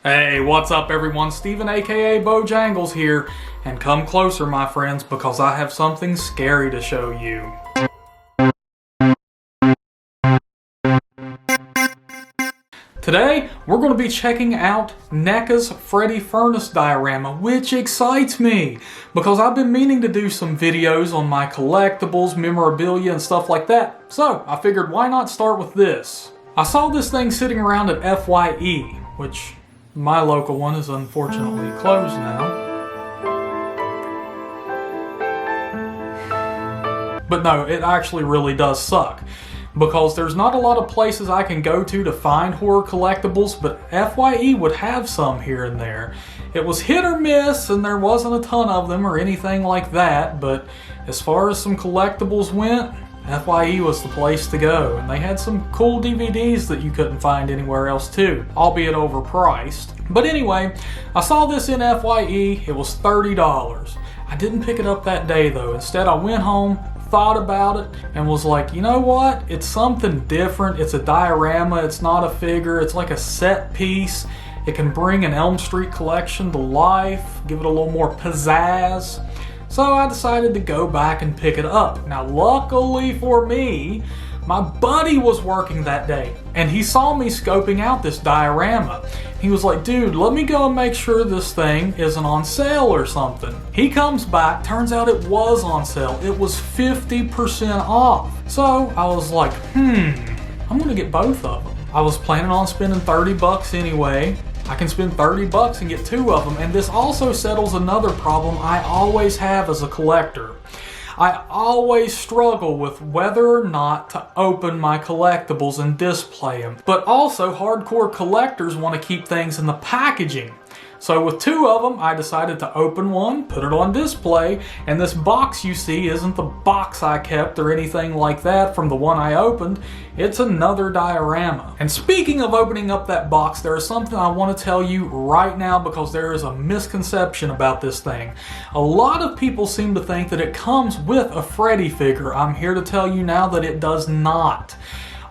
Hey, what's up everyone? Steven aka Bojangles here, and come closer my friends because I have something scary to show you. Today, we're going to be checking out NECA's Freddy Furnace Diorama, which excites me because I've been meaning to do some videos on my collectibles, memorabilia, and stuff like that. So, I figured why not start with this. I saw this thing sitting around at FYE, which my local one is unfortunately closed now. But no, it actually really does suck, because there's not a lot of places I can go to find horror collectibles, but FYE would have some here and there. It was hit or miss, and there wasn't a ton of them or anything like that, but as far as some collectibles went, FYE was the place to go, and they had some cool DVDs that you couldn't find anywhere else too, albeit overpriced. But anyway, I saw this in FYE, it was $30. I didn't pick it up that day though. Instead I went home, thought about it, and was like, you know what? It's something different. It's a diorama, it's not a figure, it's like a set piece. It can bring an Elm Street collection to life, give it a little more pizzazz. So I decided to go back and pick it up. Now luckily for me, my buddy was working that day and he saw me scoping out this diorama. He was like, dude, let me go and make sure this thing isn't on sale or something. He comes back, turns out it was on sale. It was 50% off. So I was like, I'm gonna get both of them. I was planning on spending 30 bucks anyway. I can spend 30 bucks and get two of them, and this also settles another problem I always have as a collector. I always struggle with whether or not to open my collectibles and display them. But also, hardcore collectors want to keep things in the packaging. So with two of them, I decided to open one, put it on display, and this box you see isn't the box I kept or anything like that from the one I opened. It's another diorama. And speaking of opening up that box, there is something I want to tell you right now because there is a misconception about this thing. A lot of people seem to think that it comes with a Freddy figure. I'm here to tell you now that it does not.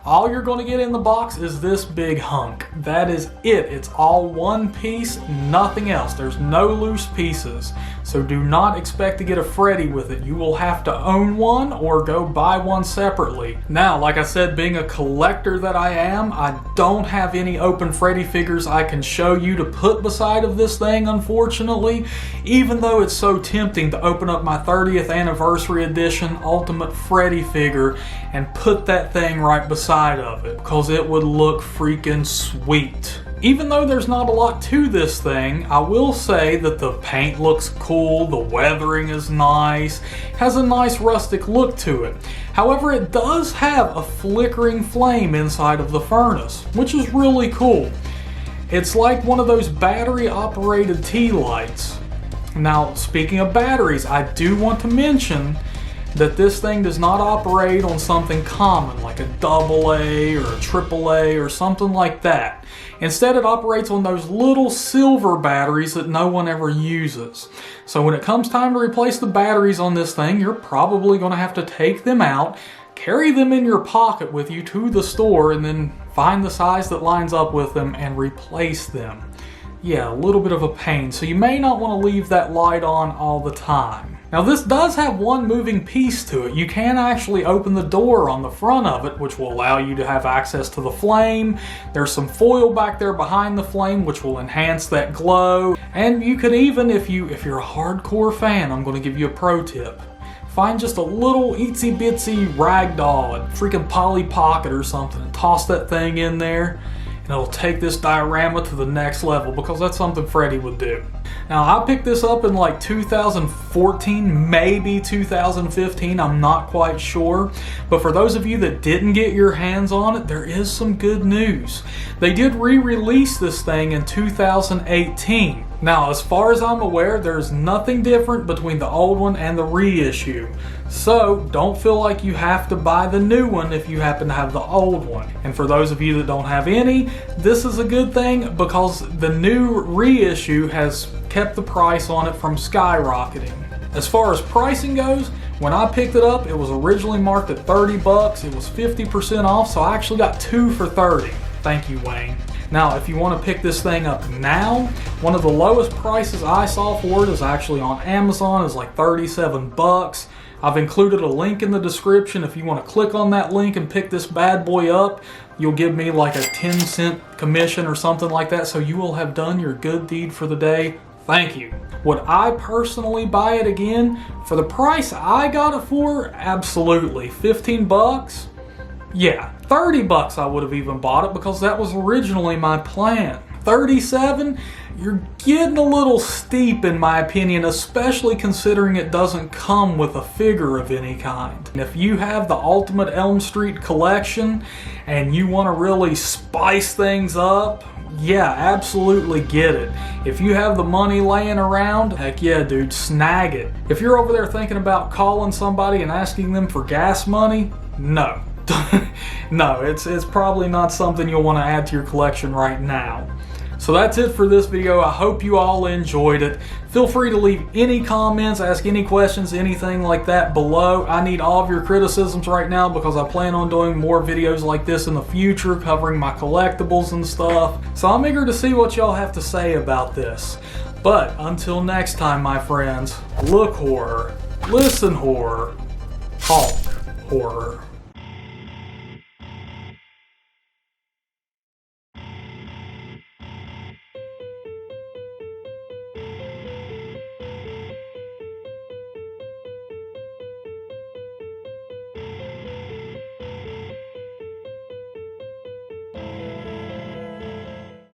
All you're going to get in the box is this big hunk. That is it. It's all one piece, nothing else. There's no loose pieces. So do not expect to get a Freddy with it. You will have to own one or go buy one separately. Now, like I said, being a collector that I am, I don't have any open Freddy figures I can show you to put beside of this thing, unfortunately, even though it's so tempting to open up my 30th anniversary edition Ultimate Freddy figure and put that thing right beside of it, because it would look freaking sweet. Even though there's not a lot to this thing, I will say that the paint looks cool, the weathering is nice, has a nice rustic look to it. However, it does have a flickering flame inside of the furnace, which is really cool. It's like one of those battery operated tea lights. Now, speaking of batteries, I do want to mention that this thing does not operate on something common like a AA or a AAA or something like that. Instead, it operates on those little silver batteries that no one ever uses. So when it comes time to replace the batteries on this thing, you're probably going to have to take them out, carry them in your pocket with you to the store, and then find the size that lines up with them and replace them. Yeah, a little bit of a pain, so you may not want to leave that light on all the time. Now this does have one moving piece to it. You can actually open the door on the front of it, which will allow you to have access to the flame. There's some foil back there behind the flame, which will enhance that glow. And you could even, if you're a hardcore fan, I'm going to give you a pro tip. Find just a little itsy bitsy ragdoll, a freaking Polly Pocket or something, and toss that thing in there. And it'll take this diorama to the next level, because that's something Freddy would do. Now, I picked this up in like 2014, maybe 2015, I'm not quite sure. But for those of you that didn't get your hands on it, there is some good news. They did re-release this thing in 2018. Now, as far as I'm aware, there's nothing different between the old one and the reissue. So, don't feel like you have to buy the new one if you happen to have the old one. And for those of you that don't have any, this is a good thing because the new reissue has kept the price on it from skyrocketing. As far as pricing goes, when I picked it up, it was originally marked at 30 bucks. It was 50% off, so I actually got two for 30. Thank you, Wayne. Now, if you want to pick this thing up now, one of the lowest prices I saw for it is actually on Amazon. It's like 37 bucks. I've included a link in the description. If you want to click on that link and pick this bad boy up, you'll give me like a 10-cent commission or something like that, so you will have done your good deed for the day. Thank you. Would I personally buy it again? For the price I got it for, absolutely. 15 bucks? Yeah. 30 bucks I would have even bought it because that was originally my plan. 37? You're getting a little steep in my opinion, especially considering it doesn't come with a figure of any kind. And if you have the Ultimate Elm Street collection and you want to really spice things up, yeah, absolutely get it. If you have the money laying around, heck yeah, dude, snag it. If you're over there thinking about calling somebody and asking them for gas money, no. No, it's probably not something you'll want to add to your collection right now. So that's it for this video. I hope you all enjoyed it. Feel free to leave any comments, ask any questions, anything like that below. I need all of your criticisms right now because I plan on doing more videos like this in the future, covering my collectibles and stuff. So I'm eager to see what y'all have to say about this. But until next time, my friends, look horror, listen horror, talk horror.